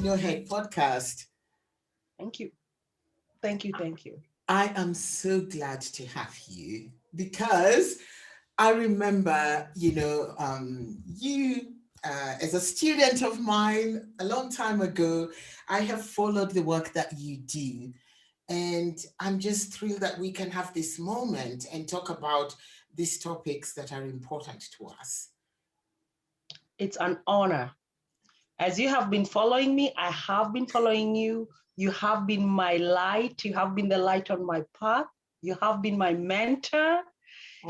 No Head Podcast. Thank you. Thank you. Thank you. I am so glad to have you because I remember, you as a student of mine a long time ago. I have followed the work that you do. And I'm just thrilled that we can have this moment and talk about these topics that are important to us. It's an honor. As you have been following me, I have been following you. You have been my light. You have been the light on my path. You have been my mentor.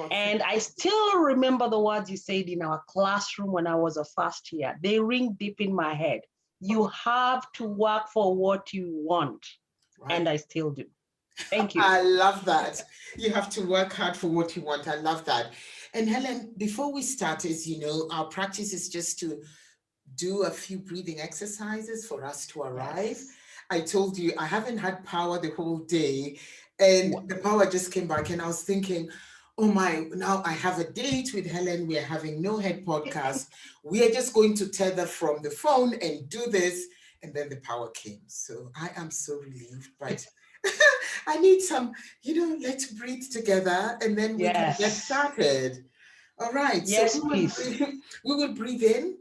And I still remember the words you said in our classroom when I was a first year. They ring deep in my head. You have to work for what you want. Right. And I still do. Thank you. I love that. You have to work hard for what you want. I love that. And Hellen, before we start, as you know, our practice is just to do a few breathing exercises for us to arrive. Yes. I told you I haven't had power the whole day, and the power just came back, and I was thinking, oh my, now I have a date with Hellen. We are having No Head Podcast. We are just going to tether from the phone and do this. And then the power came. So I am so relieved, but I need some, let's breathe together and then we can get started. All right. Yes, so please. We will breathe in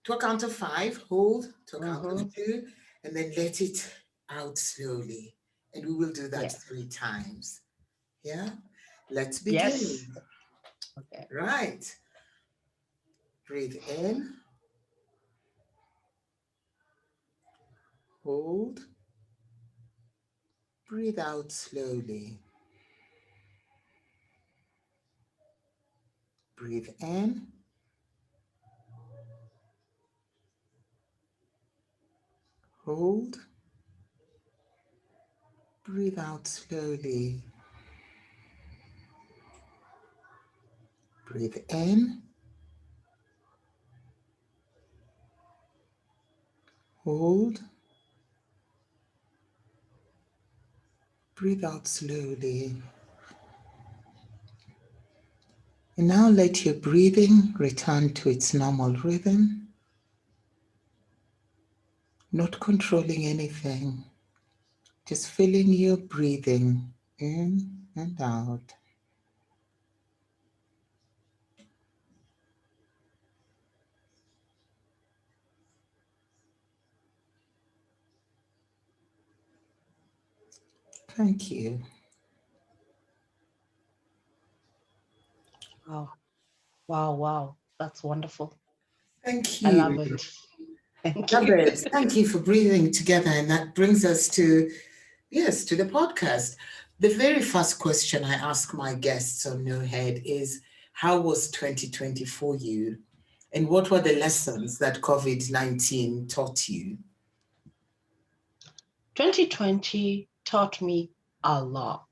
to a count of 5, hold to a count of 2, and then let it out slowly. And we will do that 3 times. Yeah. Let's begin. Yes. Okay. Right. Breathe in. Hold. Breathe out slowly. Breathe in. Hold. Breathe out slowly. Breathe in. Hold. Breathe out slowly. And now let your breathing return to its normal rhythm, not controlling anything, just feeling your breathing in and out. Thank you. Wow. Wow, wow. That's wonderful. Thank you. I love it. Thank you. Love it. Thank you for breathing together. And that brings us to the podcast. The very first question I ask my guests on No Head is, how was 2020 for you? And what were the lessons that COVID-19 taught you? 2020 taught me a lot.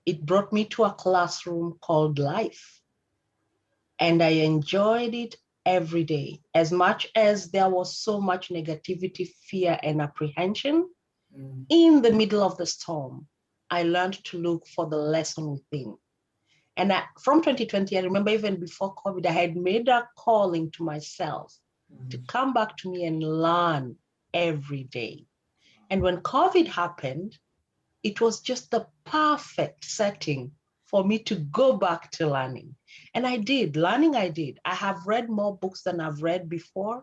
It brought me to a classroom called life. And I enjoyed it every day. As much as there was so much negativity, fear, and apprehension, in the middle of the storm, I learned to look for the lesson within. And from 2020, I remember even before COVID, I had made a calling to myself to come back to me and learn every day. And when COVID happened, it was just the perfect setting for me to go back to learning. And I did. I have read more books than I've read before.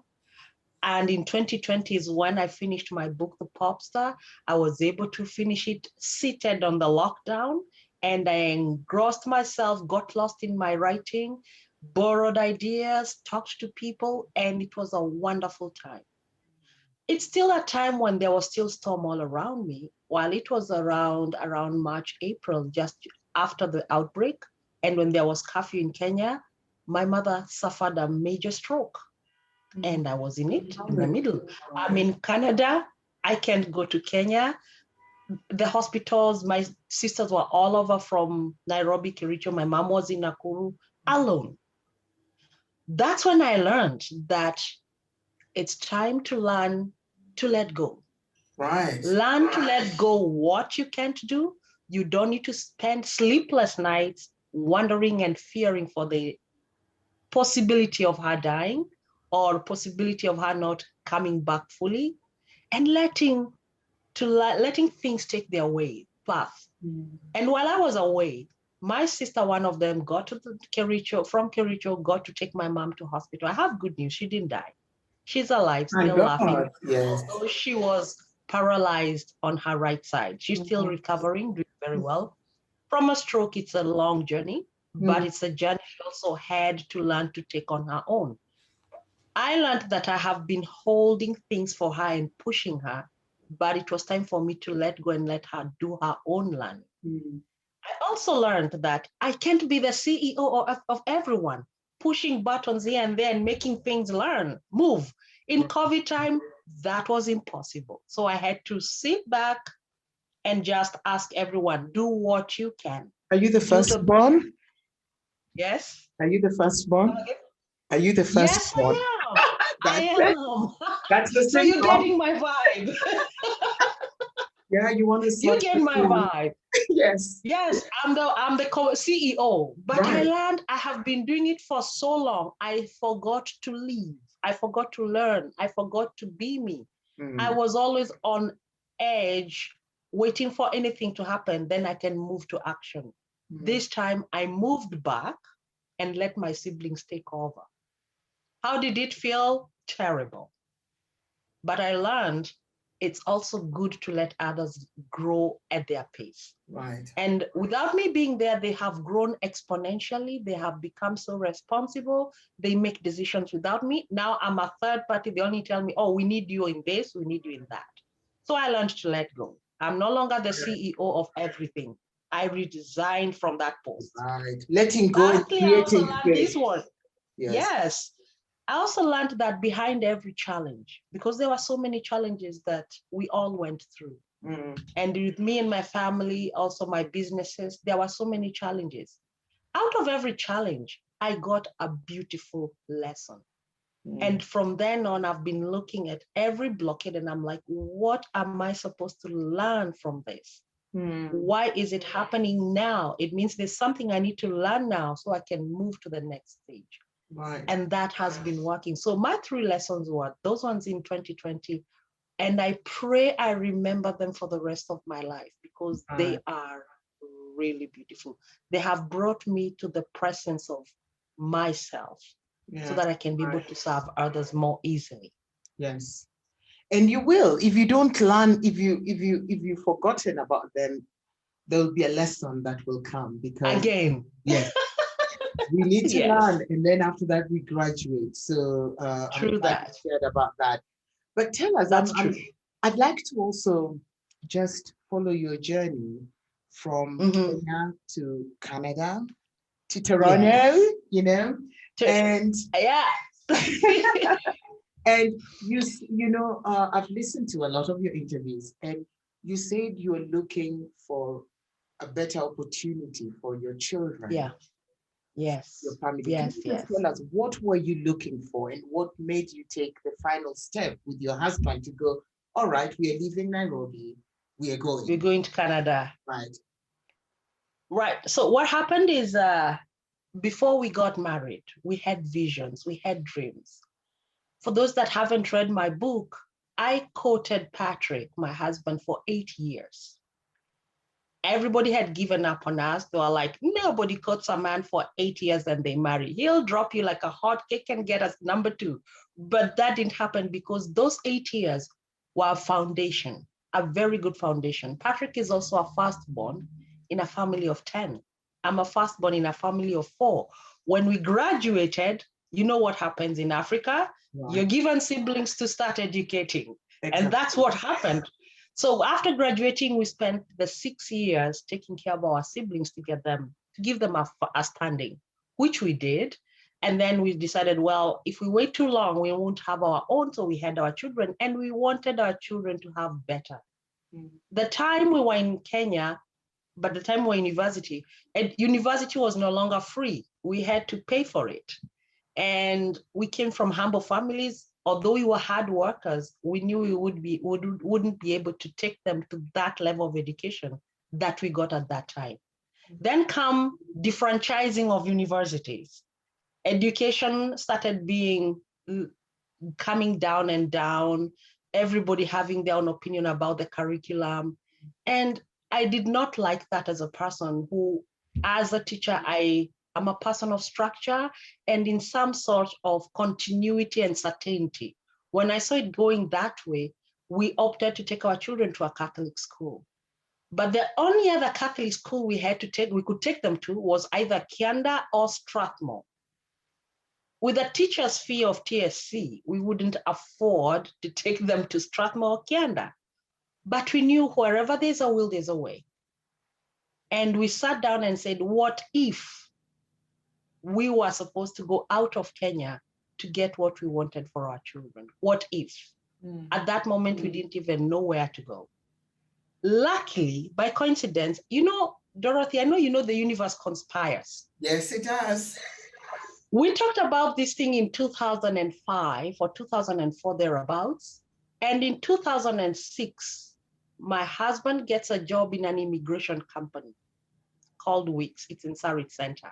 And in 2020 is when I finished my book, The POPSTAR. I was able to finish it seated on the lockdown, and I engrossed myself, got lost in my writing, borrowed ideas, talked to people, and it was a wonderful time. It's still a time when there was still storm all around me, while it was around March, April, just after the outbreak, and when there was curfew in Kenya, my mother suffered a major stroke. And I was in it, in the middle. I'm in Canada. I can't go to Kenya. The hospitals, my sisters were all over from Nairobi, Kericho. My mom was in Nakuru alone. That's when I learned that it's time to learn to let go. Right. Learn to let go what you can't do. You don't need to spend sleepless nights wondering and fearing for the possibility of her dying, or possibility of her not coming back fully, and letting things take their way path. And while I was away, my sister, one of them, got to from Kericho, got to take my mom to hospital. I have good news. She didn't die. She's alive, My still laughing. God, yes. Although she was paralyzed on her right side. She's still recovering, doing very well. From a stroke, it's a long journey, but it's a journey she also had to learn to take on her own. I learned that I have been holding things for her and pushing her, but it was time for me to let go and let her do her own learning. I also learned that I can't be the CEO of everyone, pushing buttons here and there and making things move. In COVID time, that was impossible. So I had to sit back and just ask everyone, do what you can. Are you the firstborn? Yes. Are you the firstborn? Are you the Yes, firstborn? I am. I am. That's the So you're symbol. getting my vibe. Yeah, you want to You sort get my vibe. Yes. Yes, I'm the CEO, but I learned I have been doing it for so long. I forgot to leave. I forgot to learn. I forgot to be me. I was always on edge, waiting for anything to happen. Then I can move to action. This time I moved back and let my siblings take over. How did it feel? Terrible. But I learned it's also good to let others grow at their pace. Right. And without me being there, they have grown exponentially. They have become so responsible. They make decisions without me. Now I'm a third party. They only tell me, oh, we need you in this, we need you in that. So I learned to let go. I'm no longer the CEO of everything. I resigned from that post. Right. Letting go and Lastly, I also creating learned this one. Yes. I also learned that behind every challenge, because there were so many challenges that we all went through. And with me and my family, also my businesses, there were so many challenges. Out of every challenge, I got a beautiful lesson. And from then on, I've been looking at every blockade and I'm like, what am I supposed to learn from this? Why is it happening now? It means there's something I need to learn now so I can move to the next stage. Right. And that has been working. So my 3 lessons were those ones in 2020. And I pray I remember them for the rest of my life because they are really beautiful. They have brought me to the presence of myself so that I can be able to serve others more easily. Yes. And you will. If you don't learn, if you've forgotten about them, there will be a lesson that will come because yes. We need to learn, and then after that we graduate. So I'm glad you shared about that. But tell us, I'd like to also just follow your journey from Kenya to Canada to Toronto, and and I've listened to a lot of your interviews, and you said you were looking for a better opportunity for your children. Yes. Your family. Yes. Can you just tell us what were you looking for and what made you take the final step with your husband to go, all right, we are leaving Nairobi, we are going. We're going to Canada. Right. So what happened is before we got married, we had visions, we had dreams. For those that haven't read my book, I courted Patrick, my husband, for 8 years. Everybody had given up on us. They were like, nobody courts a man for 8 years and they marry. He'll drop you like a hot cake and get us number 2. But that didn't happen because those 8 years were a foundation, a very good foundation. Patrick is also a firstborn in a family of 10. I'm a firstborn in a family of 4. When we graduated, you know what happens in Africa? You're given siblings to start educating. And that's what happened. So after graduating, we spent the 6 years taking care of our siblings to give them a standing, which we did. And then we decided, well, if we wait too long, we won't have our own. So we had our children and we wanted our children to have better. The time we were in Kenya, but the time we were in university, and university was no longer free. We had to pay for it. And we came from humble families. Although we were hard workers, we knew we wouldn't be able to take them to that level of education that we got at that time. Then come defranchising of universities. Education started being coming down and down, everybody having their own opinion about the curriculum. And I did not like that as a person who, as a teacher, I am a person of structure and in some sort of continuity and certainty. When I saw it going that way, we opted to take our children to a Catholic school. But the only other Catholic school we could take them to was either Kianda or Strathmore. With a teacher's fee of TSC, we wouldn't afford to take them to Strathmore or Kianda. But we knew wherever there's a will, there's a way. And we sat down and said, what if we were supposed to go out of Kenya to get what we wanted for our children? What if? At that moment, we didn't even know where to go. Luckily, by coincidence, Dorothy, I know you know the universe conspires. Yes, it does. We talked about this thing in 2005 or 2004 thereabouts. And in 2006, my husband gets a job in an immigration company called Wix. It's in Sarit Center.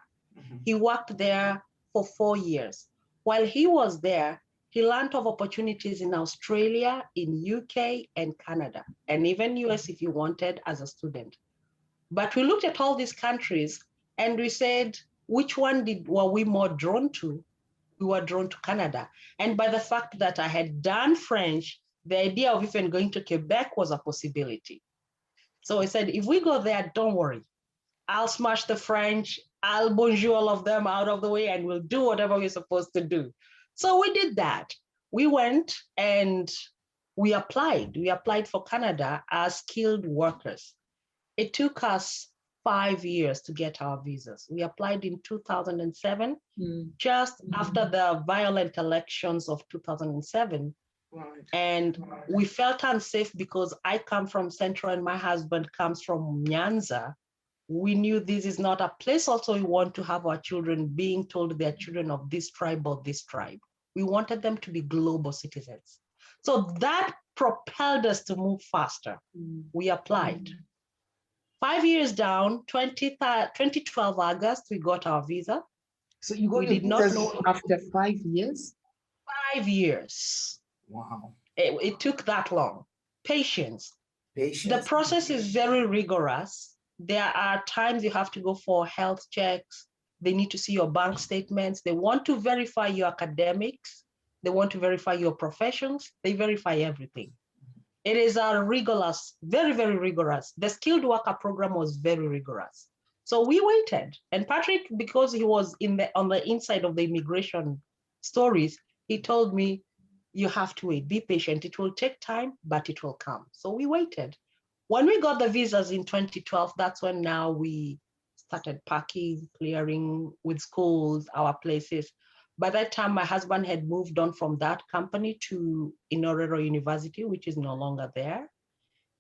He worked there for 4 years. While he was there, he learned of opportunities in Australia, in UK, and Canada, and even US if you wanted as a student. But we looked at all these countries and we said, which one were we more drawn to? We were drawn to Canada. And by the fact that I had done French, the idea of even going to Quebec was a possibility. So I said, if we go there, don't worry. I'll smash the French, I'll bonjour all of them out of the way, and we'll do whatever we're supposed to do. So we did that. We went and we applied. We applied for Canada as skilled workers. It took us 5 years to get our visas. We applied in 2007, just after the violent elections of 2007. Right. And we felt unsafe because I come from Central and my husband comes from Nyanza. We knew this is not a place also we want to have our children being told they're children of this tribe or this tribe. We wanted them to be global citizens. So that propelled us to move faster. We applied. 5 years down, 2012 August, we got our visa. So you got We your did not visas know. after 5 years? 5 years. Wow. It took that long. Patience. Patience. The process is very rigorous. There are times you have to go for health checks. They need to see your bank statements. They want to verify your academics. They want to verify your professions. They verify everything. It is a rigorous, very, very rigorous. The skilled worker program was very rigorous. So we waited. And Patrick, because he was on the inside of the immigration stories, he told me, you have to wait, be patient. It will take time, but it will come. So we waited. When we got the visas in 2012, that's when now we started packing, clearing with schools, our places. By that time, my husband had moved on from that company to Inorero University, which is no longer there.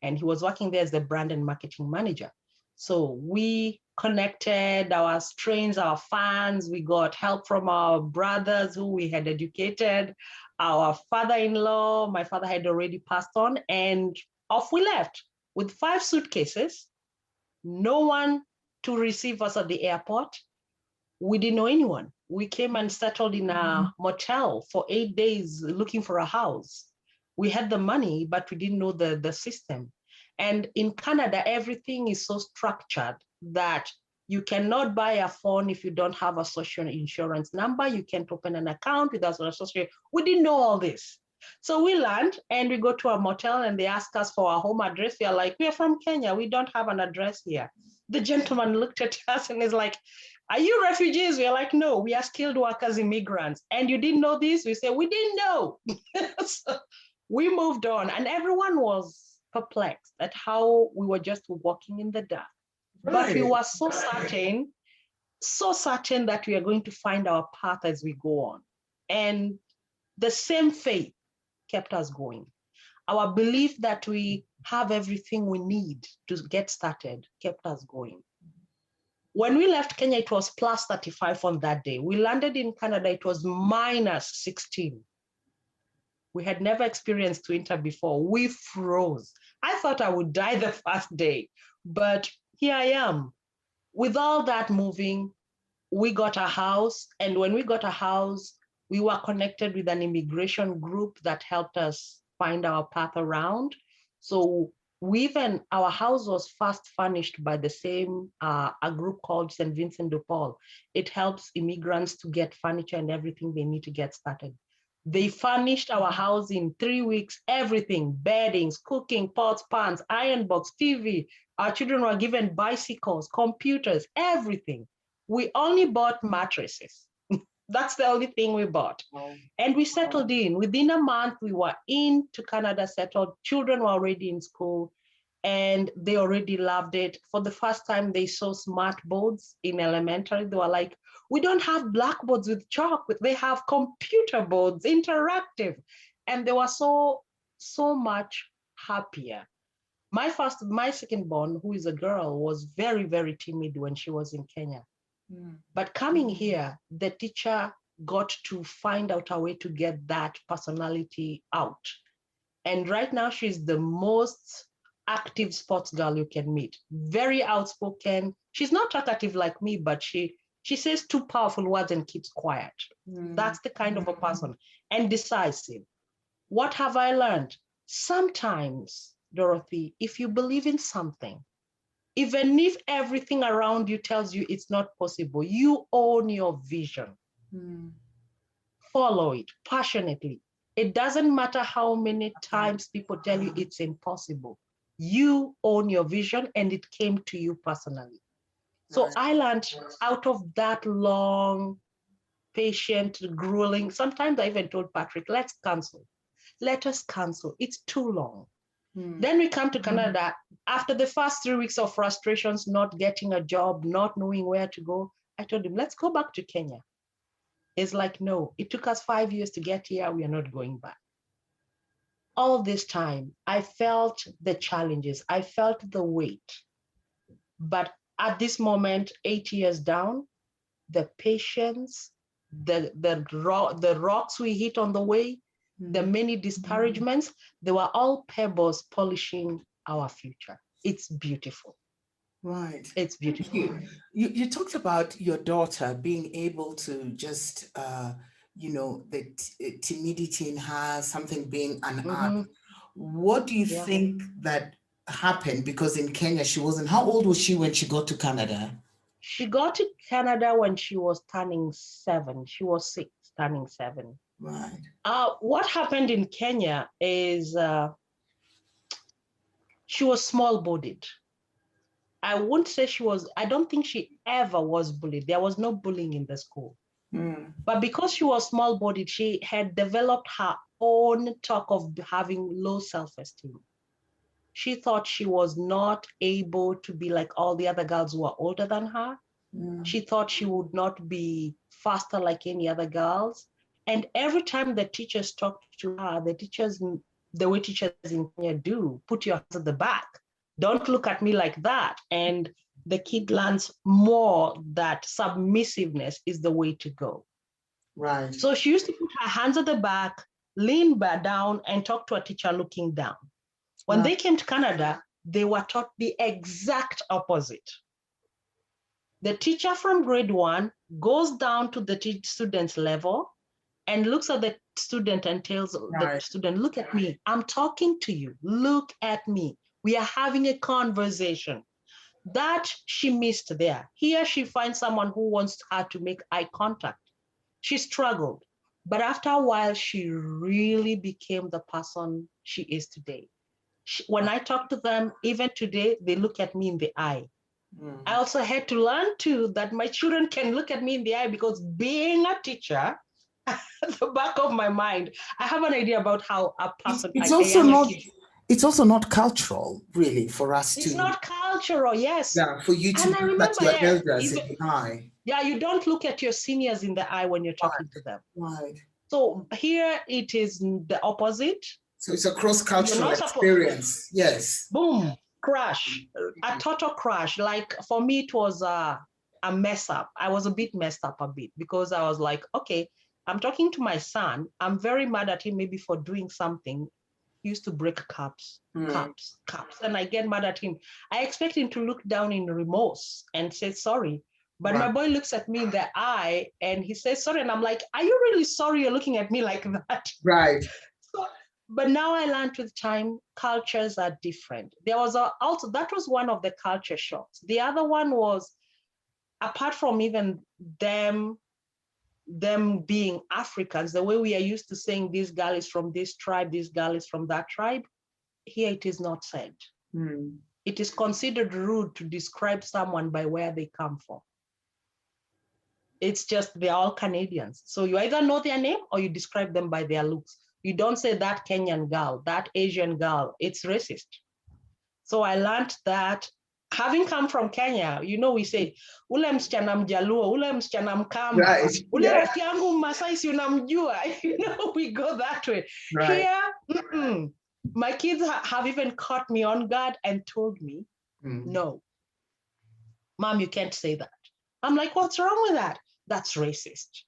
And he was working there as the brand and marketing manager. So we connected our strains, our fans. We got help from our brothers who we had educated, our father-in-law. My father had already passed on, and off we left with 5 suitcases, no one to receive us at the airport. We didn't know anyone. We came and settled in a motel for 8 days looking for a house. We had the money, but we didn't know the system. And in Canada, everything is so structured that you cannot buy a phone if you don't have a social insurance number. You can't open an account without an associate. We didn't know all this. So we land and we go to a motel and they ask us for our home address. We are like, we are from Kenya. We don't have an address here. The gentleman looked at us and is like, are you refugees? We are like, no, we are skilled workers, immigrants. And you didn't know this? We say, we didn't know. So we moved on and everyone was perplexed at how we were just walking in the dark. But we were so certain that we are going to find our path as we go on. And the same faith kept us going. Our belief that we have everything we need to get started kept us going. When we left Kenya, it was plus 35 on that day. We landed in Canada, it was minus 16. We had never experienced winter before. We froze. I thought I would die the first day, but here I am. With all that moving, we got a house. And when we got a house, We were connected with an immigration group that helped us find our path around. So our house was first furnished by the same, a group called St. Vincent de Paul. It helps immigrants to get furniture and everything they need to get started. They furnished our house in 3 weeks, everything, beddings, cooking, pots, pans, iron box, TV. Our children were given bicycles, computers, everything. We only bought mattresses. That's the only thing we bought. And we settled in. Within a month, we were into Canada, settled. Children were already in school and they already loved it. For the first time, they saw smart boards in elementary. They were like, we don't have blackboards with chalk, they have computer boards, interactive. And they were so much happier. My second born, who is a girl, was very, very timid when she was in Kenya. But coming here, the teacher got to find out a way to get that personality out. And right now, she's the most active sports girl you can meet. Very outspoken. She's not talkative like me, but she says two powerful words and keeps quiet. That's the kind of a person. And decisive. What have I learned? Sometimes, Dorothy, if you believe in something, even if everything around you tells you it's not possible, you own your vision. Follow it passionately. It doesn't matter how many times people tell you it's impossible. You own your vision and it came to you personally. So I learned out of that long, patient, grueling, sometimes I even told Patrick, let's cancel. Let us cancel. It's too long. Then we come to Canada. After the first 3 weeks of frustrations, not getting a job, not knowing where to go, I told him, let's go back to Kenya. He's like, no, it took us 5 years to get here. We are not going back. All this time, I felt the challenges. I felt the weight. But at this moment, 8 years down, the patience, the rocks we hit on the way, the many discouragements, they were all pebbles polishing our future. It's beautiful. Right. It's beautiful. You talked about your daughter being able to just, the timidity in her, something being an art. What do you think that happened? Because in Kenya, she wasn't, how old was she when she got to Canada? She got to Canada when she was turning 7. She was 6, turning 7. Right. What happened in Kenya is she was small-bodied. I won't say I don't think she ever was bullied. There was no bullying in the school. But because she was small-bodied, she had developed her own talk of having low self-esteem. She thought she was not able to be like all the other girls who are older than her. She thought she would not be faster like any other girls. And every time the teachers talked to her, the way teachers in Kenya do, put your hands at the back. Don't look at me like that. And the kid learns more that submissiveness is the way to go. Right. So she used to put her hands at the back, lean back down, and talk to a teacher looking down. When they came to Canada, they were taught the exact opposite. The teacher from grade 1 goes down to the student's level and looks at the student and tells the student, look at me, I'm talking to you, look at me. We are having a conversation. That she missed there. Here she finds someone who wants her to make eye contact. She struggled, but after a while, she really became the person she is today. When I talk to them, even today, they look at me in the eye. I also had to learn too that my children can look at me in the eye, because being a teacher, at the back of my mind, I have an idea about how a person, it's also not cultural, really, for us to. It's not cultural, yes. Yeah, for you to look at your elders in the eye. Yeah, you don't look at your seniors in the eye when you're talking to them. Right. So here it is the opposite. So it's a cross-cultural experience. Yes. Boom, crash, a total crash. Like for me, it was a mess up. I was a bit messed up because I was like, okay, I'm talking to my son. I'm very mad at him maybe for doing something. He used to break cups. And I get mad at him. I expect him to look down in remorse and say sorry. But Right. my boy looks at me in the eye and he says, sorry. And I'm like, are you really sorry you're looking at me like that? Right. So, but now I learned with time, cultures are different. There was also, that was one of the culture shocks. The other one was, apart from even them being Africans, the way we are used to saying this girl is from this tribe, this girl is from that tribe, here it is not said. Mm. It is considered rude to describe someone by where they come from. It's just they're all Canadians. So you either know their name or you describe them by their looks. You don't say that Kenyan girl, that Asian girl. It's racist. So I learned that having come from Kenya, we say, ule msichana mjaluo, ule msichana mkamba, Right. ule Yeah. rafiki yangu Masai si unamjua. We go that way. Right. Here, my kids have even caught me on guard and told me, no, Mom, you can't say that. I'm like, what's wrong with that? That's racist.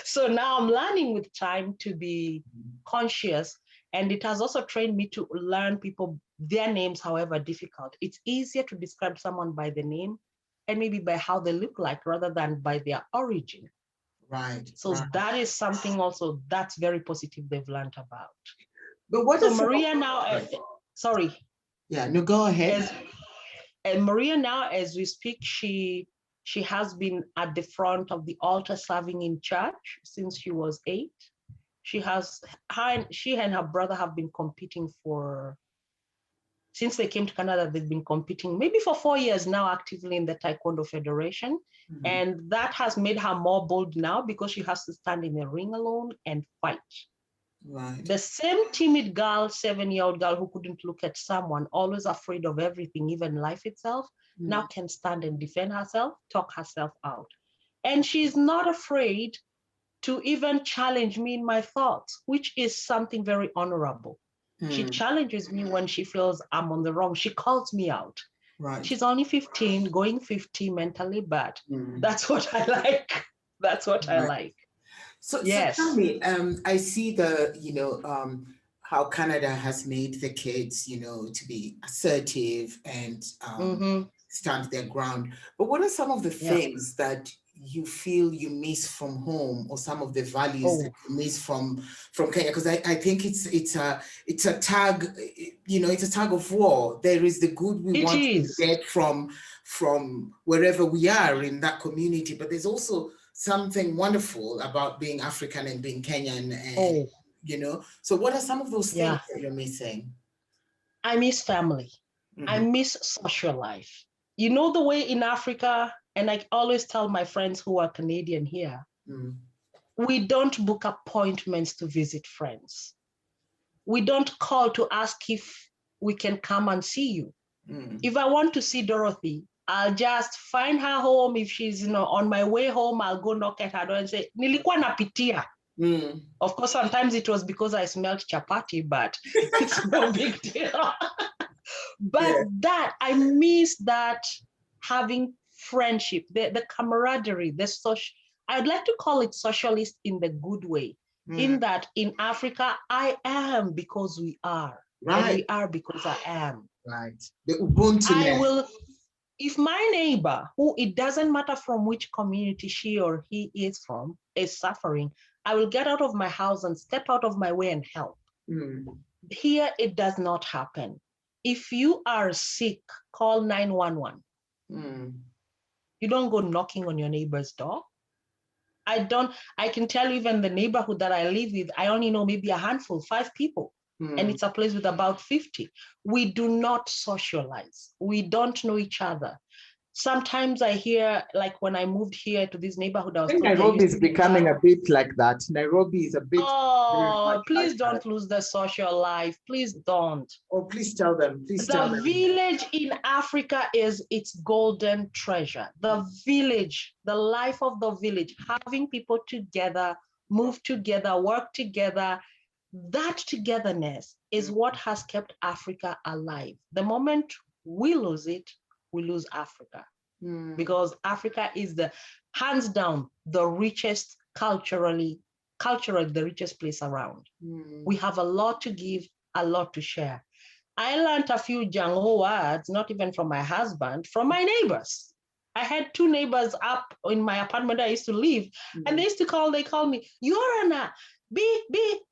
So now I'm learning with time to be conscious. And it has also trained me to learn people, their names, however difficult. It's easier to describe someone by the name and maybe by how they look like rather than by their origin. Right. So right. that is something also that's very positive they've learned about. But what So is Maria now, sorry. Yeah, no, go ahead. And Maria now, as we speak, she has been at the front of the altar serving in church since she was 8. She and her brother have been competing since they came to Canada, they've been competing maybe for 4 years now actively in the Taekwondo Federation. Mhm. And that has made her more bold now because she has to stand in a ring alone and fight. Right. The same timid girl, 7-year-old girl who couldn't look at someone, always afraid of everything, even life itself, now can stand and defend herself, talk herself out. And she's not afraid to even challenge me in my thoughts, which is something very honorable. She challenges me when she feels I'm on the wrong. She calls me out. Right. She's only 15, going 50 mentally, but that's what I like. That's what I like. So Yes. tell me, I see how Canada has made the kids, to be assertive and stand their ground. But what are some of the things that you feel you miss from home, or some of the values that you miss from Kenya? Because I think it's a tug, it's a tug of war. There is the good we want to get from wherever we are in that community, but there's also something wonderful about being African and being Kenyan, and So what are some of those things that you're missing? I miss family. I miss social life. You know, the way in Africa, and I always tell my friends who are Canadian here, we don't book appointments to visit friends. We don't call to ask if we can come and see you. If I want to see Dorothy, I'll just find her home. If she's on my way home, I'll go knock at her door and say, nilikuwa napitia. Of course, sometimes it was because I smelled chapati, but it's no big deal. But that, I miss that, having friendship, the camaraderie, the social, I'd like to call it socialist in the good way, in that in Africa, I am because we are, and we are because I am. Right. The Ubuntu. I will, if my neighbor, who it doesn't matter from which community she or he is from, is suffering, I will get out of my house and step out of my way and help. Here, it does not happen. If you are sick, call 911. You don't go knocking on your neighbor's door. I can tell you, even the neighborhood that I live with, I only know maybe a handful, 5 people. And it's a place with about 50. We do not socialize. We don't know each other. Sometimes I hear, like when I moved here to this neighborhood, I think Nairobi is becoming a bit like that. Nairobi is a bit. Oh, please don't lose the social life. Please don't. Oh, please tell them. The village in Africa is its golden treasure. The village, the life of the village, having people together, move together, work together. That togetherness is what has kept Africa alive. The moment we lose it, we lose Africa. Because Africa is hands down, the richest culturally, the richest place around. We have a lot to give, a lot to share. I learned a few Jango words, not even from my husband, from my neighbors. I had two neighbors up in my apartment I used to live, and they call me, Yorana,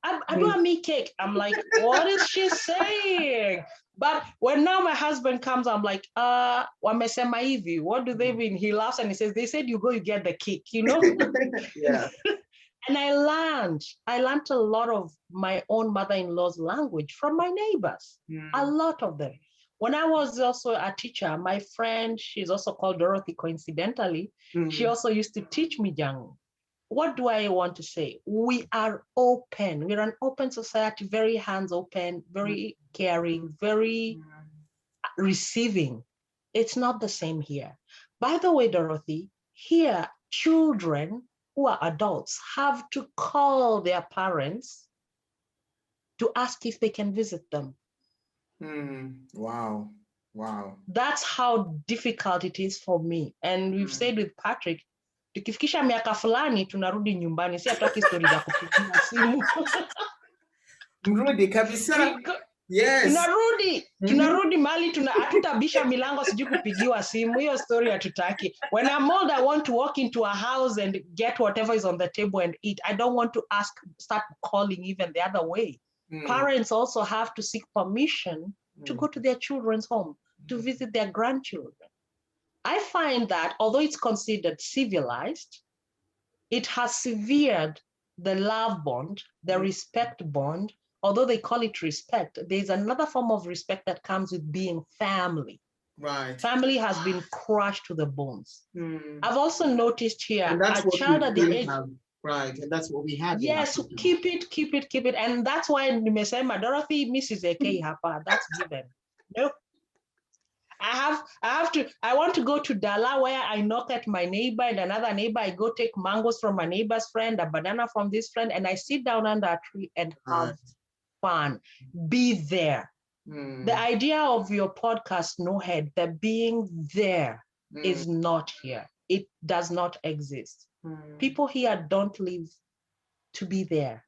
I do a me cake. I'm like, what is she saying? But when now my husband comes, I'm like, wamesema hivi. What do they mean? He laughs and he says, they said you go, you get the cake, Yeah. And I learned a lot of my own mother-in-law's language from my neighbors, a lot of them. When I was also a teacher, my friend, she's also called Dorothy, coincidentally, she also used to teach me Jango. What do I want to say? We are open. We're an open society, very hands open, very caring, very receiving. It's not the same here. By the way, Dorothy, here, children who are adults have to call their parents to ask if they can visit them. Wow. Wow. That's how difficult it is for me. And we've said with Patrick, tukifikisha miaka fulani tunarudi nyumbani, si hataki story za kupigia simu. Mrudi kabisa. Yes. Tunarudi mali hatutabisha milango sijui kupigiwa simu. Hiyo story hatutaki. When I'm old, I want to walk into a house and get whatever is on the table and eat. I don't want to start calling even the other way. Parents also have to seek permission to go to their children's home, to visit their grandchildren. I find that although it's considered civilized, it has severed the love bond, the respect bond. Although they call it respect, there's another form of respect that comes with being family. Right. Family has been crushed to the bones. I've also noticed here a child at the age. Right, and that's what we have. Yes, keep it. And that's why nimesema Dorothy, Mrs. AK hapa, that's given. Nope. I want to go to Dala where I knock at my neighbor and another neighbor. I go take mangoes from my neighbor's friend, a banana from this friend, and I sit down under a tree and have fun. Be there. The idea of your podcast, No Head, the being there is not here. It does not exist. People here don't live to be there.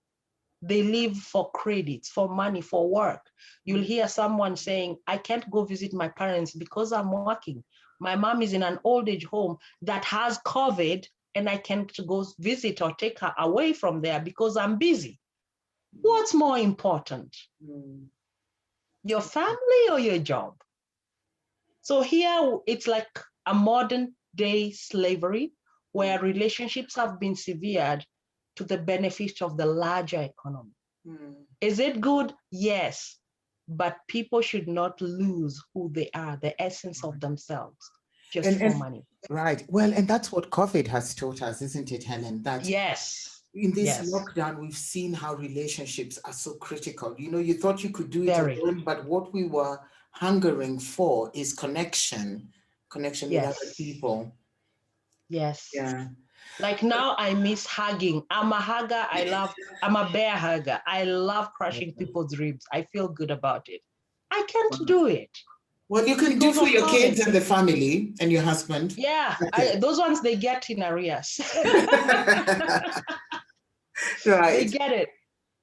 They live for credits, for money, for work. You'll hear someone saying, I can't go visit my parents because I'm working. My mom is in an old age home that has COVID and I can't go visit or take her away from there because I'm busy. What's more important? Your family or your job? So here it's like a modern day slavery where relationships have been severed to the benefit of the larger economy. Is it good? Yes. But people should not lose who they are, the essence of themselves, just for money. Right. Well, and that's what COVID has taught us, isn't it, Helen? That yes. In this lockdown, we've seen how relationships are so critical. You thought you could do it alone, but what we were hungering for is connection with other people. Yes. Yeah. Like now I miss hugging. I'm a hugger. I'm a bear hugger. I love crushing people's ribs. I feel good about it. I can't do it. Well, you can do for your kids and the family and your husband. Yeah, those ones they get in arrears. Right. They get it.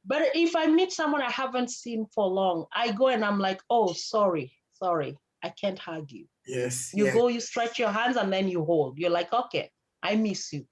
But if I meet someone I haven't seen for long, I go and I'm like, oh, sorry, I can't hug you. Yes. You go, you stretch your hands and then you hold. You're like, okay, I miss you.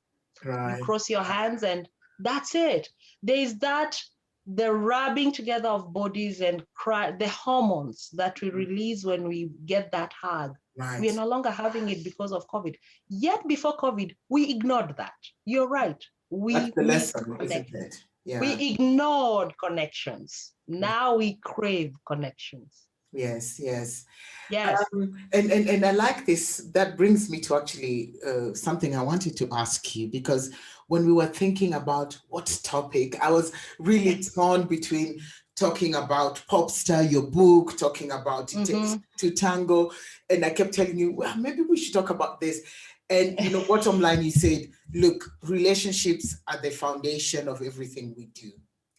Right. You cross your hands and that's it. There's the rubbing together of bodies and the hormones that we release when we get that hug. Right. We are no longer having it because of COVID. Yet before COVID, we ignored that. You're right. That's the lesson, isn't it? Yeah. We ignored connections. Now we crave connections. Yes. Yes. And I like this. That brings me to actually something I wanted to ask you, because when we were thinking about what topic, I was really torn between talking about POPSTAR, your book, talking about to Tango, and I kept telling you, well, maybe we should talk about this. And bottom line, you said, look, relationships are the foundation of everything we do.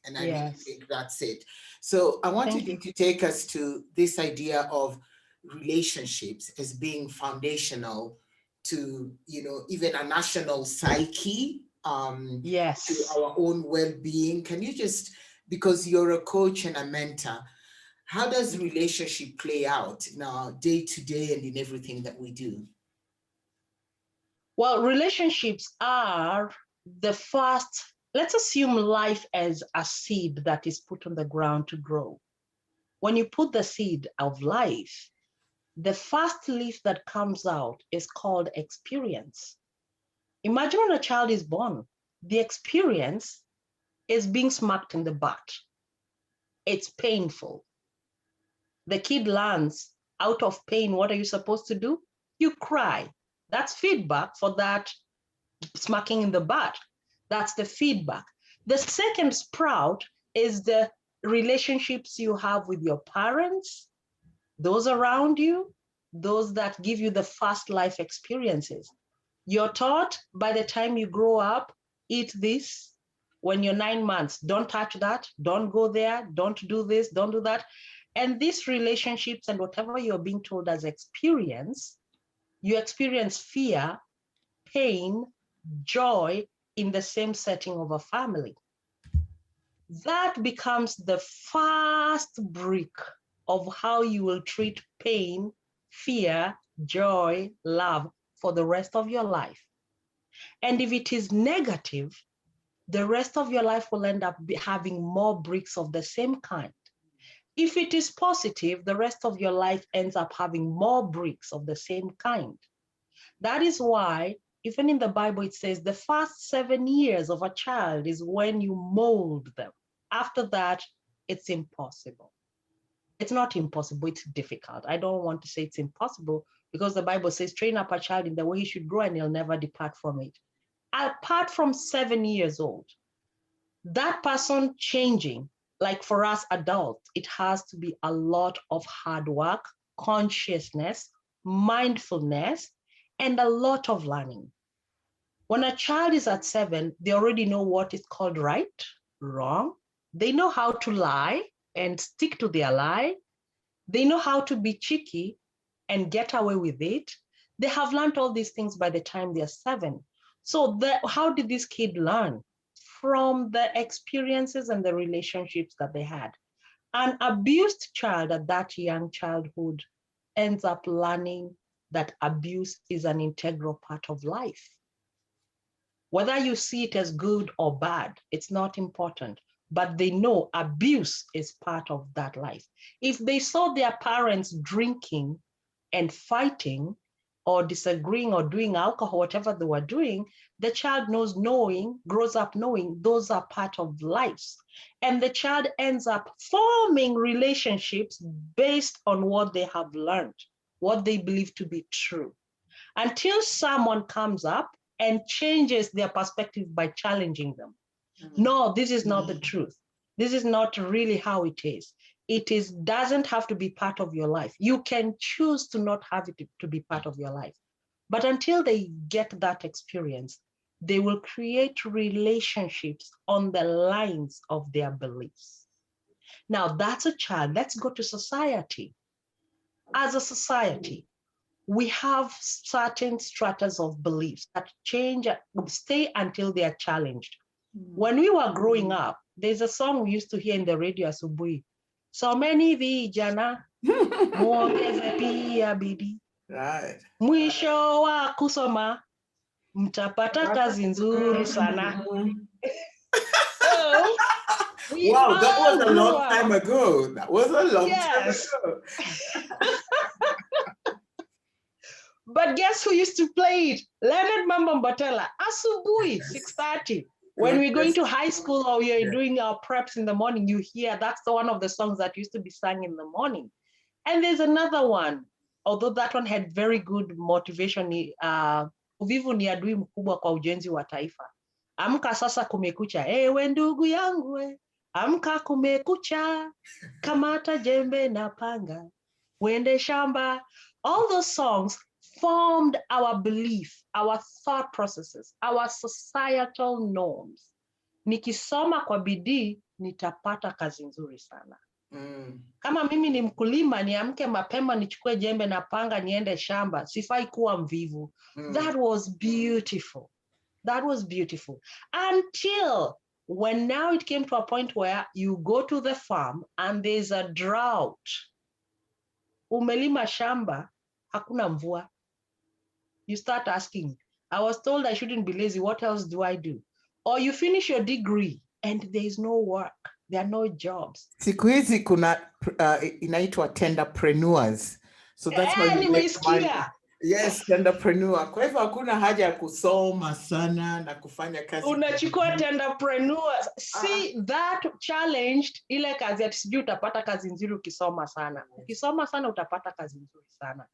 And I really think that's it. So I wanted you to take us to this idea of relationships as being foundational to, even a national psyche, to our own well-being. Can you just, because you're a coach and a mentor, How does relationship play out in our day to day and in everything that we do? Well, relationships are the first, let's assume life as a seed that is put on the ground to grow. When you put the seed of life, the first leaf that comes out is called experience. Imagine when a child is born, the experience is being smacked in the butt. It's painful. The kid learns out of pain, what are you supposed to do? You cry. That's feedback for that smacking in the butt. That's the feedback. The second sprout is the relationships you have with your parents, those around you, those that give you the first life experiences. You're taught by the time you grow up, eat this. When you're 9 months, don't touch that, don't go there, don't do this, don't do that. And these relationships and whatever you're being told as experience, you experience fear, pain, joy in the same setting of a family. That becomes the first brick of how you will treat pain, fear, joy, love for the rest of your life. And if it is negative, the rest of your life will end up having more bricks of the same kind. If it is positive, the rest of your life ends up having more bricks of the same kind. That is why, even in the Bible, it says the first 7 years of a child is when you mold them. After that, it's impossible. It's not impossible, it's difficult. I don't want to say it's impossible because the Bible says, train up a child in the way he should grow and he'll never depart from it. Apart from 7 years old, that person changing, like for us adults, it has to be a lot of hard work, consciousness, mindfulness, and a lot of learning. When a child is at 7, they already know what is called right, wrong. They know how to lie and stick to their lie. They know how to be cheeky and get away with it. They have learned all these things by the time they're 7. So how did this kid learn? From the experiences and the relationships that they had. An abused child at that young childhood ends up learning that abuse is an integral part of life. Whether you see it as good or bad, it's not important, but they know abuse is part of that life. If they saw their parents drinking and fighting or disagreeing or doing alcohol, whatever they were doing, the child grows up knowing those are part of life. And the child ends up forming relationships based on what they have learned, what they believe to be true, until someone comes up and changes their perspective by challenging them. No, this is not the truth. This is not really how it is. It doesn't have to be part of your life. You can choose to not have it to be part of your life. But until they get that experience, they will create relationships on the lines of their beliefs. Now, that's a child. Let's go to society. As a society, we have certain stratas of beliefs that change, stay until they are challenged. When we were growing up, there's a song we used to hear in the radio asubuhi. So many vijana muongeze pia bidii. Right. Mwisho wa kusoma mtapata kazi nzuri sana. So, wow, that was a long time ago. That was a long time ago. But guess who used to play it? Leonard Mamba Mbatela, asubuhi, 6:30. When we're going to high school or we're doing our preps in the morning, you hear that's one of the songs that used to be sung in the morning. And there's another one, although that one had very good motivation. Uvivu ni adui mkubwa kwa ujenzi wa taifa. Amka sasa kumekucha, ewe ndugu yangu we. Amka kumekucha, kamata jembe na panga, wende shamba. All those songs formed our belief, our thought processes, our societal norms. Nikisoma kwa bidii, nitapata kazi nzuri sana. Kama mimi ni mkulima, niamke mapema nichukue jembe na panga niende shamba, sifai kuwa mvivu. That was beautiful. That was beautiful. Until When now it came to a point where you go to the farm and there's a drought, umelima shamba, hakuna mvua. You start asking, I was told I shouldn't be lazy. What else do I do? Or you finish your degree and there's no work. There are no jobs. Siku hizi kuna inaitwa tenderpreneurs. So that's how you make money. Yes, tenderpreneur. Kwa hivyo hakuna haja ya kusoma sana na kufanya kazi. Unachukua tenderpreneurs. See, that challenged ile kazi ati sijui utapata kazi nzuri ukisoma sana. Ukisoma sana utapata kazi nzuri sana.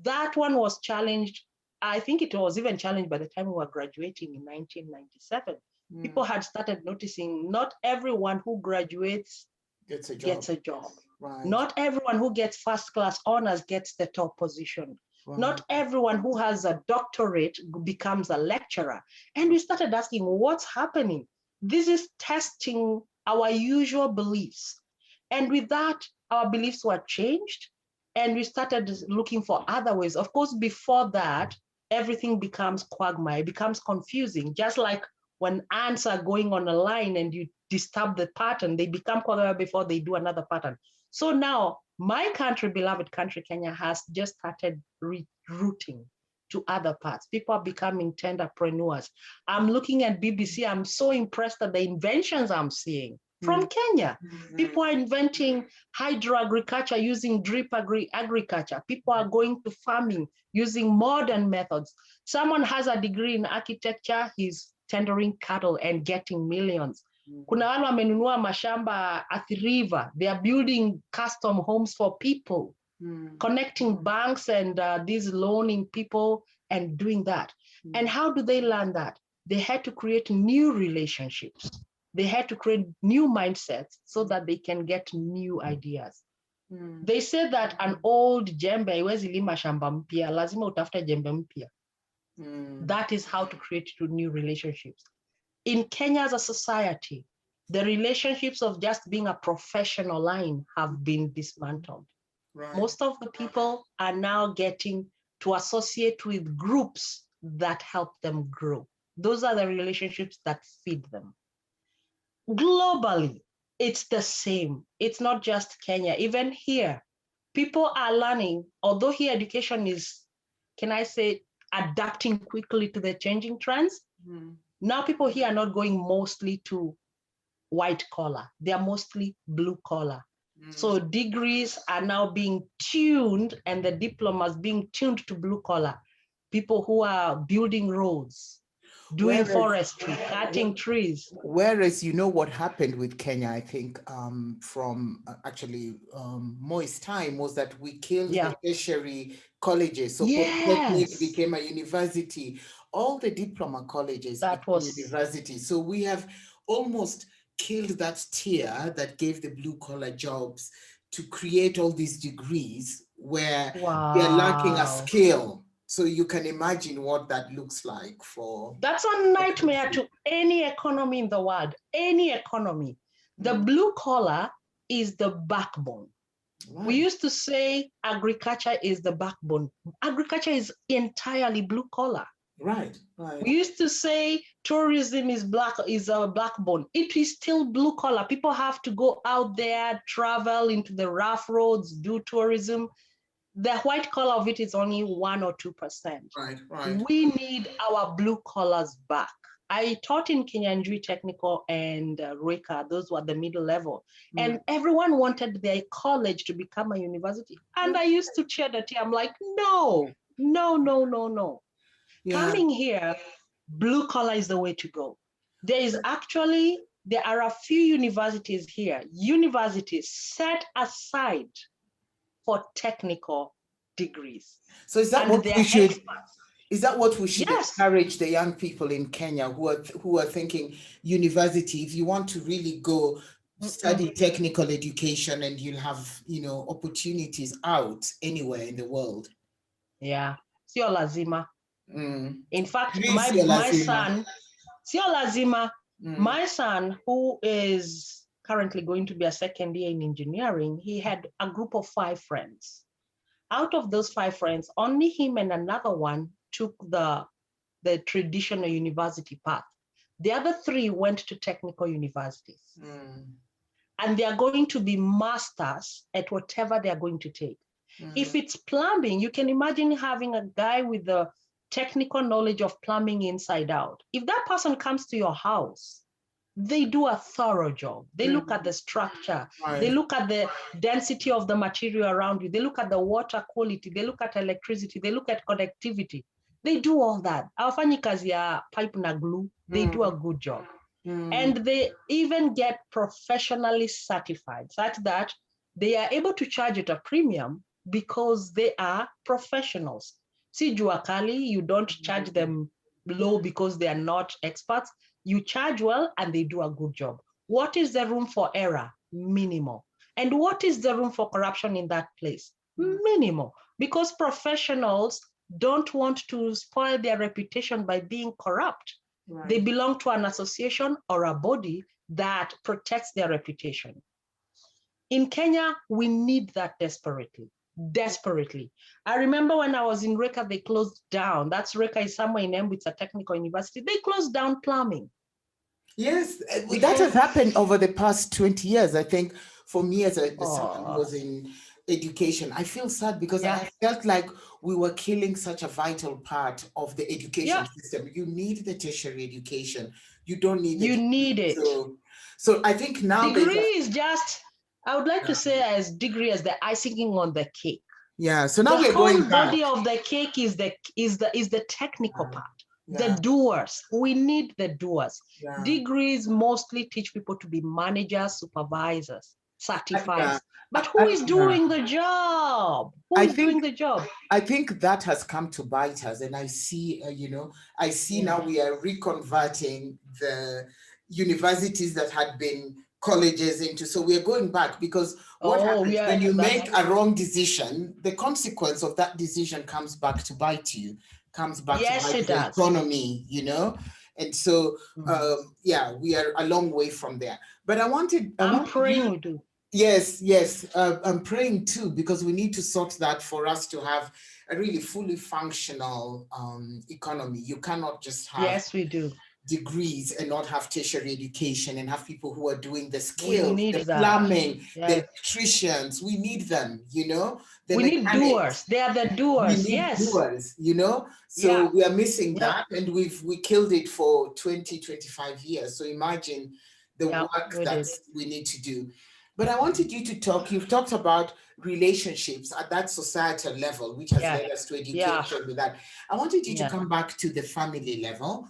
That one was challenged. I think it was even challenged by the time we were graduating in 1997. People had started noticing not everyone who graduates gets a job. Right. Not everyone who gets first class honors gets the top position. Right. Not everyone who has a doctorate becomes a lecturer. And we started asking, what's happening? This is testing our usual beliefs. And with that, our beliefs were changed. And we started looking for other ways. Of course, before that, everything becomes quagmire, it becomes confusing. Just like when ants are going on a line and you disturb the pattern, they become quagmire before they do another pattern. So now my country, beloved country, Kenya, has just started rerouting to other parts. People are becoming tenderpreneurs. I'm looking at BBC. I'm so impressed at the inventions I'm seeing from Kenya. People are inventing hydro-agriculture using drip agriculture. People are going to farming using modern methods. Someone has a degree in architecture. He's tendering cattle and getting millions. Kuna wale wamenunua mashamba at the river. They are building custom homes for people, connecting banks and these loaning people and doing that. And how do they learn that? They had to create new relationships. They had to create new mindsets so that they can get new ideas. They say that an old jembe haiwezi lima shamba mpya, lazima utafute jembe mpya. That is how to create new relationships. In Kenya as a society, the relationships of just being a professional line have been dismantled. Right. Most of the people are now getting to associate with groups that help them grow. Those are the relationships that feed them. Globally, it's the same. It's not just Kenya. Even here, people are learning, although here education is, can I say, adapting quickly to the changing trends. Now people here are not going mostly to white collar. They are mostly blue collar. So degrees are now being tuned and the diplomas being tuned to blue collar. People who are building roads, doing forestry, cutting trees. Whereas, you know what happened with Kenya, I think, from actually Moi's time was that we killed the tertiary colleges. So Polytechnic became a university. All the diploma colleges became universities. So we have almost killed that tier that gave the blue collar jobs to create all these degrees where they're lacking a skill. So you can imagine what that looks like for... That's a nightmare to any economy in the world, any economy. The blue collar is the backbone. Right. We used to say agriculture is the backbone. Agriculture is entirely blue collar. Right. We used to say tourism is a backbone. It is still blue collar. People have to go out there, travel into the rough roads, do tourism. The white collar of it is only 1 or 2%. Right. We need our blue collars back. I taught in Kinyanjui Technical and Reka, those were the middle level. And everyone wanted their college to become a university. And I used to cheer the tea. I'm like, no. Yeah. Coming here, blue collar is the way to go. There are a few universities here, universities set aside for technical degrees. So is that what we should? Is that what we should encourage the young people in Kenya who are thinking university? If you want to really go study technical education, and you'll have opportunities out anywhere in the world. Yeah, sio lazima. In fact, my son, sio lazima. My son, who is currently going to be a second year in engineering, he had a group of 5 friends. Out of those 5 friends, only him and another one took the traditional university path. The other 3 went to technical universities. Mm. And they are going to be masters at whatever they are going to take. If it's plumbing, you can imagine having a guy with the technical knowledge of plumbing inside out. If that person comes to your house, they do a thorough job. They look at the structure. Right. They look at the density of the material around you. They look at the water quality. They look at electricity. They look at connectivity. They do all that. Hawafanyi kazi ya pipe na glue. They do a good job. And they even get professionally certified such that they are able to charge at a premium because they are professionals. See, Juakali, you don't charge them low because they are not experts. You charge well and they do a good job. What is the room for error? Minimal. And what is the room for corruption in that place? Minimal. Because professionals don't want to spoil their reputation by being corrupt. Right. They belong to an association or a body that protects their reputation. In Kenya, we need that desperately. Desperately. I remember when I was in Reka, they closed down. That's Reka is somewhere in Embu, it's a technical university. They closed down plumbing. Yes, that has happened over the past 20 years. I think for me as someone who was in education, I feel sad because I felt like we were killing such a vital part of the education system. You need the tertiary education. You don't need it. You need it. So I think now degree is just, I would like to say as degree as the icing on the cake. Yeah. So now the we're whole going back. body of the cake is the technical part. The doers. We need the doers. Degrees mostly teach people to be managers, supervisors, certified. But who is doing the job? Who is doing the job? I think that has come to bite us, and I see, now we are reconverting the universities that had been colleges into. So we are going back because what happens when you make a wrong decision, the consequence of that decision comes back to bite you. Comes back to bite the economy, and so we are a long way from there. But I'm praying we do. Yes, I'm praying too, because we need to sort that for us to have a really fully functional economy. You cannot just have we do degrees and not have tertiary education and have people who are doing the skills, the plumbing, the electricians. We need them, we need doers. They are the doers. We need doers, So we are missing that, and we killed it for 20-25 years. So imagine the work that we need to do. But I wanted you to talk. You've talked about relationships at that societal level, which has led us to education with that. I wanted you to come back to the family level,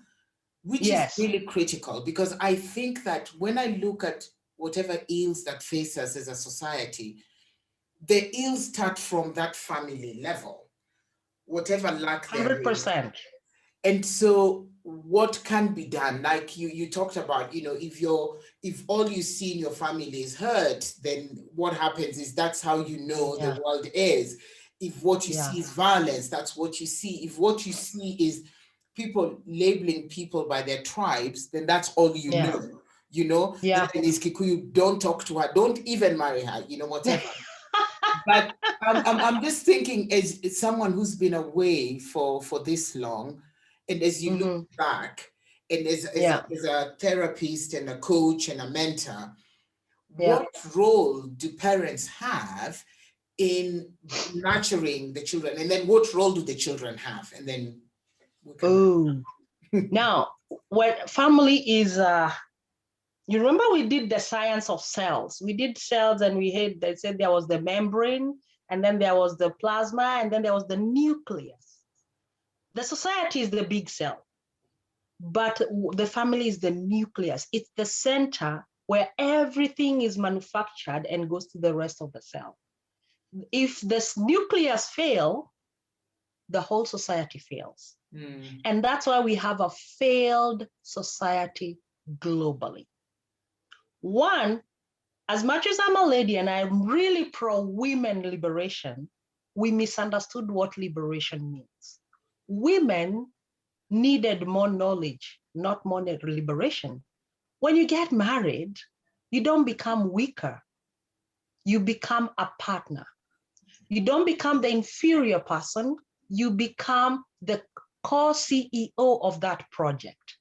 which is really critical, because I think that when I look at whatever ills that face us as a society, the ills start from that family level, whatever lack there 100%. And so what can be done? Like you talked about, if all you see in your family is hurt, then what happens is that's how you know the world is. If what you see is violence, that's what you see. If what you see is people labeling people by their tribes, then that's all you know. Then is Kikuyu, don't talk to her, don't even marry her, whatever. But I'm just thinking, as someone who's been away for this long, and as you look back, and as a therapist and a coach and a mentor, what role do parents have in nurturing the children? And then what role do the children have? And then now, what family is, you remember we did the science of cells. We did cells, and they said there was the membrane, and then there was the plasma, and then there was the nucleus. The society is the big cell, but the family is the nucleus. It's the center where everything is manufactured and goes to the rest of the cell. If this nucleus fails, the whole society fails. And that's why we have a failed society globally. One, as much as I'm a lady and I'm really pro-women liberation, we misunderstood what liberation means. Women needed more knowledge, not more liberation. When you get married, you don't become weaker. You become a partner. You don't become the inferior person. You become the co-CEO of that project.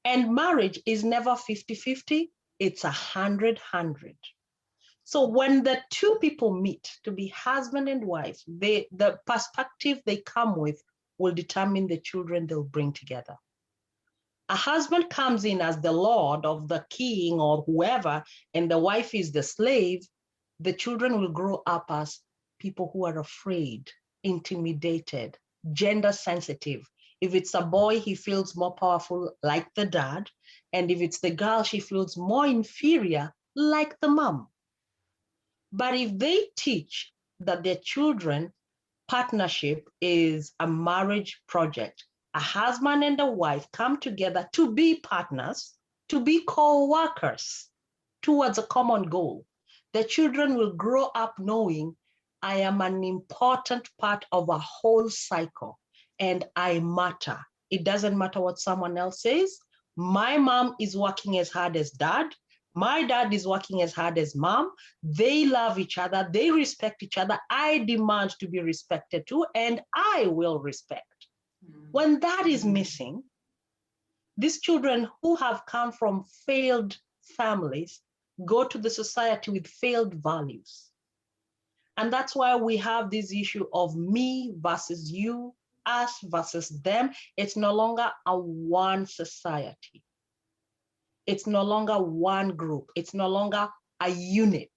And marriage is never 50-50, it's 100-100. So when the two people meet to be husband and wife, the perspective they come with will determine the children they'll bring together. A husband comes in as the lord of the king or whoever, and the wife is the slave, the children will grow up as people who are afraid, intimidated, gender sensitive. If it's a boy, he feels more powerful like the dad. And if it's the girl, she feels more inferior like the mom. But if they teach that their children partnership is a marriage project, a husband and a wife come together to be partners, to be co-workers towards a common goal, the children will grow up knowing I am an important part of a whole cycle and I matter. It doesn't matter what someone else says. My mom is working as hard as dad. My dad is working as hard as mom. They love each other. They respect each other. I demand to be respected too, and I will respect. When that is missing, these children who have come from failed families go to the society with failed values. And that's why we have this issue of me versus you, us versus them. It's no longer a one society. It's no longer one group. It's no longer a unit,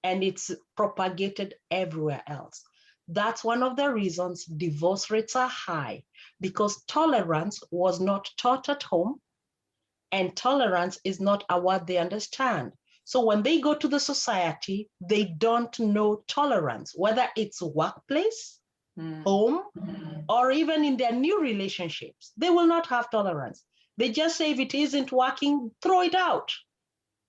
and it's propagated everywhere else. That's one of the reasons divorce rates are high, because tolerance was not taught at home, and tolerance is not a word they understand. So when they go to the society, they don't know tolerance, whether it's workplace, home, or even in their new relationships. They will not have tolerance. They just say if it isn't working, throw it out.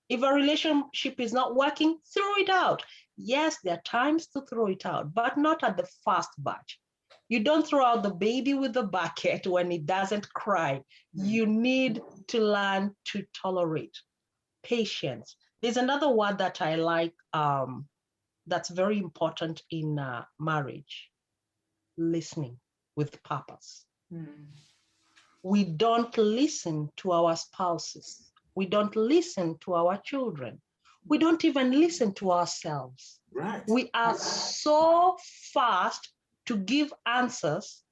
If a relationship is not working, throw it out. Yes, there are times to throw it out, but not at the first batch. You don't throw out the baby with the bucket when it doesn't cry. You need to learn to tolerate. Patience. There's another word that I like that's very important in marriage: listening with purpose. We don't listen to our spouses. We don't listen to our children. We don't even listen to ourselves. Right. We are so fast to give answers.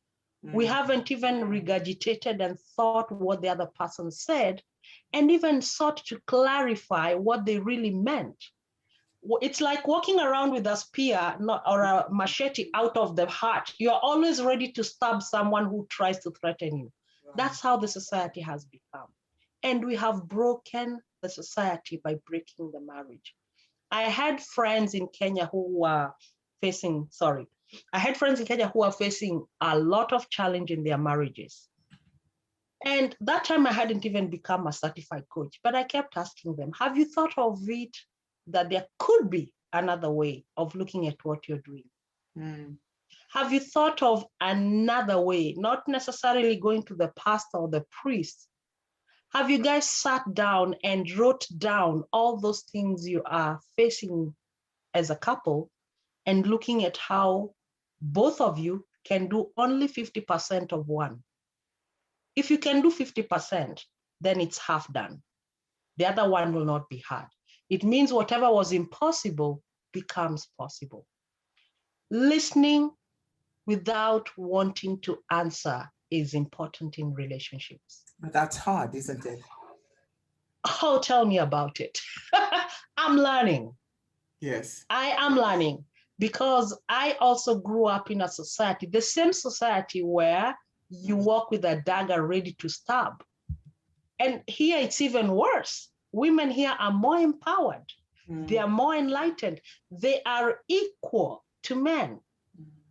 We haven't even regurgitated and thought what the other person said, and even sought to clarify what they really meant. It's like walking around with a spear or a machete out of the heart. You're always ready to stab someone who tries to threaten you. That's how the society has become. And we have broken the society by breaking the marriage. I had friends in Kenya who were facing a lot of challenge in their marriages. And that time I hadn't even become a certified coach, but I kept asking them, have you thought of it that there could be another way of looking at what you're doing? Have you thought of another way, not necessarily going to the pastor or the priest? Have you guys sat down and wrote down all those things you are facing as a couple and looking at how both of you can do only 50% of one? If you can do 50%, then it's half done. The other one will not be hard. It means whatever was impossible becomes possible. Listening without wanting to answer is important in relationships. But that's hard, isn't it? Oh, tell me about it. I'm learning. Yes. I am learning because I also grew up in a society, the same society where you walk with a dagger ready to stab. And here it's even worse. Women here are more empowered. They are more enlightened. They are equal to men,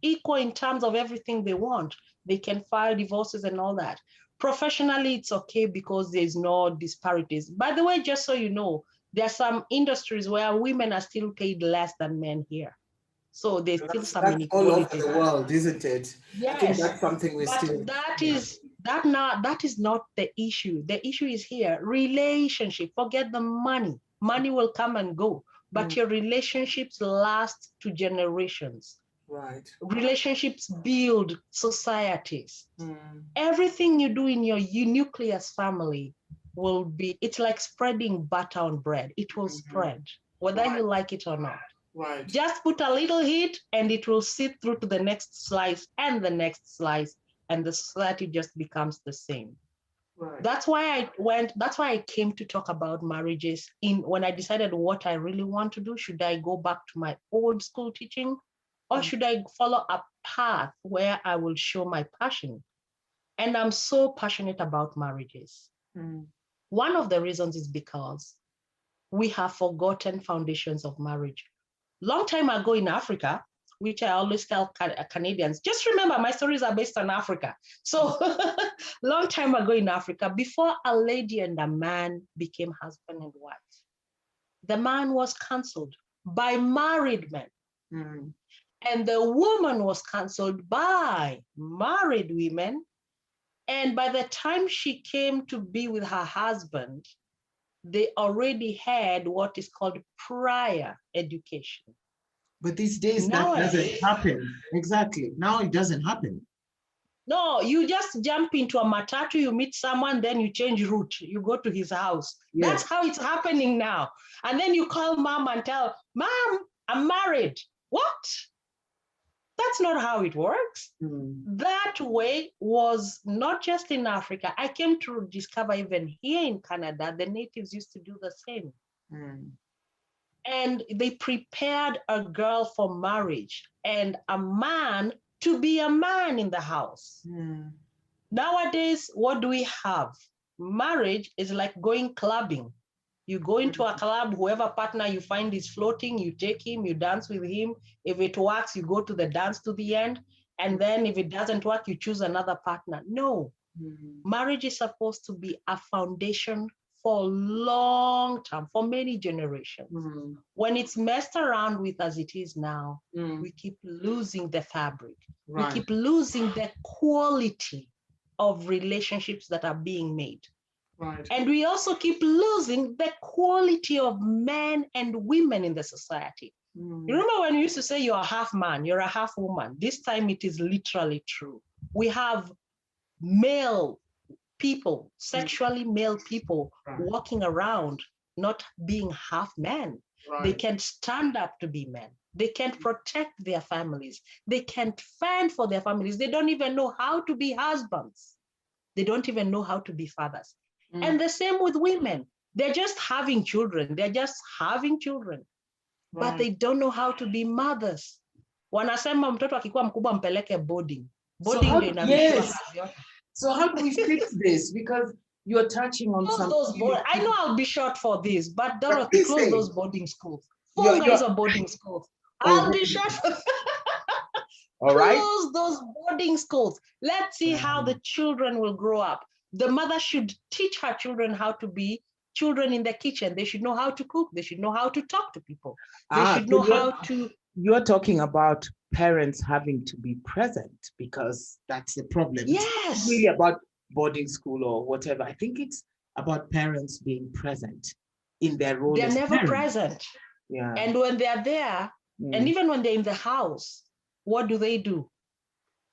equal in terms of everything they want. They can file divorces and all that. Professionally, it's okay because there's no disparities. By the way, just so you know, there are some industries where women are still paid less than men here. So there's still some That's all over inequality. the world, isn't it? Yes, I think that's something we but still. that is not the issue. The issue is here: relationship. Forget the money. Money will come and go, but your relationships last to generations. Right. Relationships build societies. Everything you do in your nucleus family will be, it's like spreading butter on bread. It will spread, whether you like it or not. Right. Just put a little heat and it will seep through to the next slice and the next slice, and the society just becomes the same. Right. That's why I came to talk about marriages when I decided what I really want to do. Should I go back to my old school teaching, or should I follow a path where I will show my passion? And I'm so passionate about marriages. One of the reasons is because we have forgotten foundations of marriage. Long time ago in Africa, which I always tell Canadians, just remember my stories are based on Africa. So long time ago in Africa, before a lady and a man became husband and wife, the man was counseled by married men. And the woman was counseled by married women. And by the time she came to be with her husband, they already had what is called prior education. But these days that doesn't happen. Exactly. Now it doesn't happen. No, you just jump into a matatu, you meet someone, then you change route, you go to his house. Yes. That's how it's happening now. And then you call mom and tell, Mom, I'm married. What? That's not how it works. That way was not just in Africa. I came to discover even here in Canada, the natives used to do the same. And they prepared a girl for marriage and a man to be a man in the house. Nowadays, what do we have? Marriage is like going clubbing. You go into a club, whoever partner you find is floating, you take him, you dance with him. If it works, you go to the dance to the end. And then if it doesn't work, you choose another partner. No, marriage is supposed to be a foundation for long term, for many generations. When it's messed around with as it is now, we keep losing the fabric. Right. We keep losing the quality of relationships that are being made. Right. And we also keep losing the quality of men and women in the society. You remember when we used to say you're a half man, you're a half woman? This time it is literally true. We have male people, sexually male people walking around not being half men. Right. They can't stand up to be men. They can't protect their families. They can't fend for their families. They don't even know how to be husbands. They don't even know how to be fathers. And the same with women. They're just having children. They're just having children. But they don't know how to be mothers. Wanasema mtoto akikuwa mkubwa mpeleke boarding. Boarding ndio inamshua kazi yote. So how do we fix this? Because you're touching on I know I'll be short for this, but Dorothy, close those boarding schools. Funga hizo boarding schools. I'll be short for all right. Close those boarding schools. Let's see how the children will grow up. The mother should teach her children how to be children in the kitchen. They should know how to cook. They should know how to talk to people. They should know how to... You're talking about parents having to be present, because that's the problem. Yes. It's not really about boarding school or whatever. I think it's about parents being present in their role. They're as never parents. present. Yeah. And when they're there, and even when they're in the house, what do?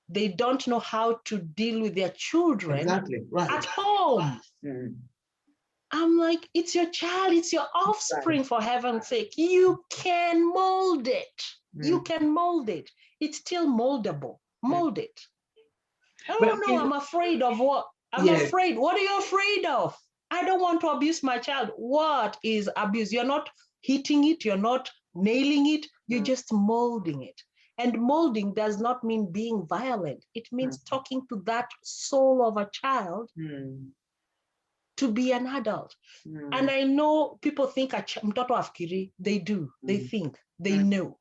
They don't know how to deal with their children at home. I'm like, it's your child, it's your offspring, for heaven's sake. You can mold it. You can mold it. It's still moldable. Mold it. I don't know. I'm afraid of what? I'm afraid. What are you afraid of? I don't want to abuse my child. What is abuse? You're not hitting it. You're not nailing it. You're just molding it. And molding does not mean being violent. It means talking to that soul of a child to be an adult. And I know people think mtoto afikiri. They do. They think. They know.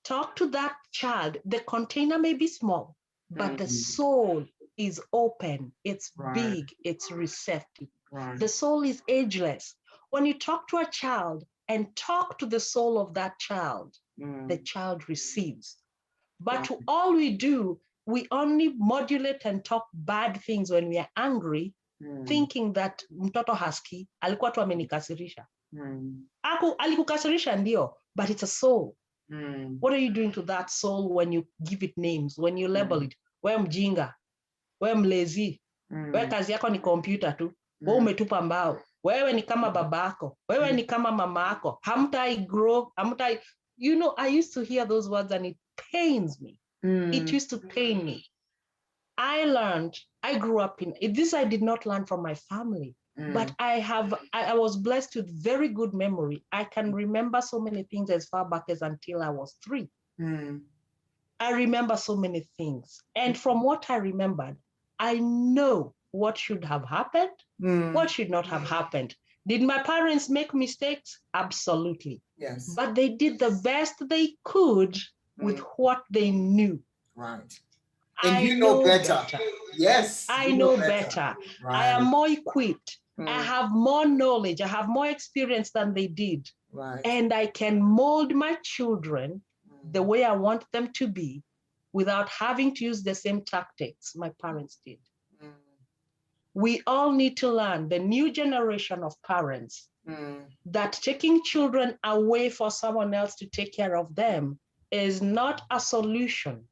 Talk to that child. The container may be small, but the soul is open. It's big. It's receptive. The soul is ageless. When you talk to a child and talk to the soul of that child, the child receives. But all we do, we only modulate and talk bad things when we are angry, thinking that mtoto haski, alikuwa tu amenikasirisha. Alikukasirisha ndio, but it's a soul. What are you doing to that soul when you give it names, when you label it? We mjinga, we mlezi, we kazi yako ni computer tu. wewe umetupa mbao, wewe ni kama babako, wewe ni kama mamako, hamtai grow, hamtai. You know, I used to hear those words and it pains me. It used to pain me. I grew up in this. I did not learn from my family, but I was blessed with very good memory. I can remember so many things as far back as until I was 3. I remember so many things. And from what I remembered, I know what should have happened, what should not have happened. Did my parents make mistakes? Absolutely. Yes. But they did the best they could with what they knew. Right. And I you know better. better. Yes. I know better. Right. I am more equipped. I have more knowledge. I have more experience than they did. Right. And I can mold my children the way I want them to be without having to use the same tactics my parents did. We all need to learn, the new generation of parents, that taking children away for someone else to take care of them is not a solution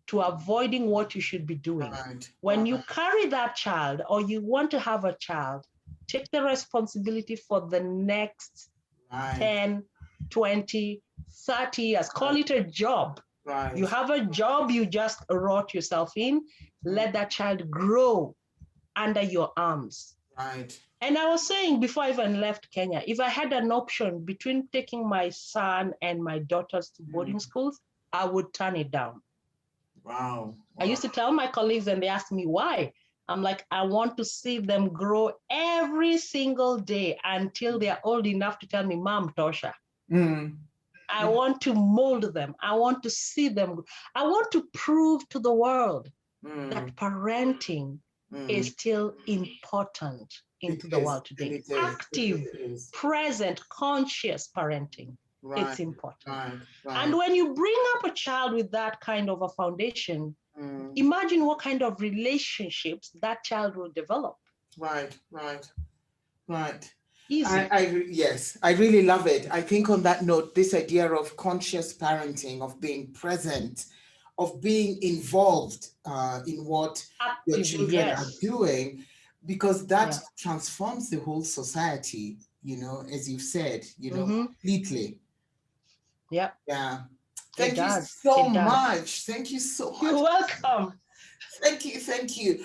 to avoiding what you should be doing. Right. When you carry that child or you want to have a child, take the responsibility for the next 10, 20, 30 years. Call it a job. Right. You have a job you just wrote yourself in. Let that child grow under your arms. Right. And I was saying before I even left Kenya, if I had an option between taking my son and my daughters to boarding schools, I would turn it down. Wow. I used to tell my colleagues and they asked me why. I'm like, I want to see them grow every single day until they're old enough to tell me, Mom, Tosha. I want to mold them. I want to see them. I want to prove to the world that parenting is still important into the world today. Active, present, conscious parenting. Right. It's important. Right. And when you bring up a child with that kind of a foundation, imagine what kind of relationships that child will develop. Right. Easy. Yes, I really love it. I think on that note, this idea of conscious parenting, of being present, of being involved in what your children are doing, because that transforms the whole society, you know, as you've said, you know, completely. Yeah. Thank you so much. Thank you so much. You're welcome. Thank you.